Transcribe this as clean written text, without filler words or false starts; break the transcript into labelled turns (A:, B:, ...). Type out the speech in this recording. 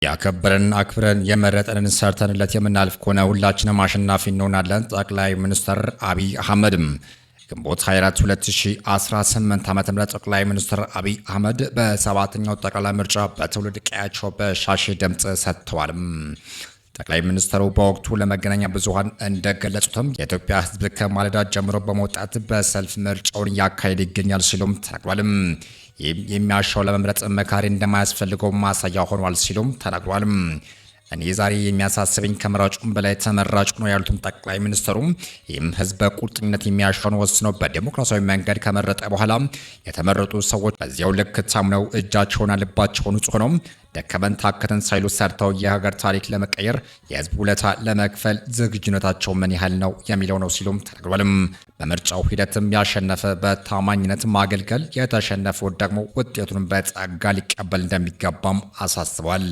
A: ያከበረን አክብረን የመረጠንን ሰርተንለት የምናልፍ ከሆነ ሁላችንም አሸናፊ እንሆናለን። ጠቅላይ ሚኒስትር አብይ አህመድም ግንቦት 24 2018 ዓ.ም ጠቅላይ ሚኒስትር አብይ አህመድ በሰባተኛው ጠቅላላ ምርጫ በትውልድ ቀያቸው በሻሺ ድምጽ ሰጥተዋል። ጠቅላይ ሚኒስትሩ በወቅቱ ለመገናኛ ብዙሃን እንደገለጹትም የኢትዮጵያ ሕዝብ ከማለዳ ጀምሮ በመውጣት በሰልፍ ምርጫውን እያካሄደ ይገኛል ሲሉም ተናግሯል። የሚያሻው ለመምረጥ መካሪ እንደማያስፈልገው ማሳያ ሆኗል ሲሉም ተናግሯል። እኔ ዛሬ የሚያሳስበኝ ከመራጩም በላይ ተመራጭ ነው ያሉትም ጠቅላይ ሚኒስትሩ ይህም ህዝብ በቁርጠኝነት የሚያሻውን ወስኖ በዲሞክራሲያዊ መንገድ ከመረጠ በኋላ የተመረጡ ሰዎች በዚያው ልክ ታምነው እጃቸውና ልባቸውን ንጹህ ሆነው ደከመን ታከተን ሳይሉ ሰርተው የሀገር ታሪክ ለመቀየር የህዝብ ውለታ ለመክፈል ዝግጁነታቸው ምን ያህል ነው የሚለው ነው ሲሉም ተናግሯል። በምርጫው ሂደትም ያሸነፈ በታማኝነት ማገልገል፣ የተሸነፈው ደግሞ ውጤቱን በጸጋ ሊቀበል እንደሚገባም አሳስቧል።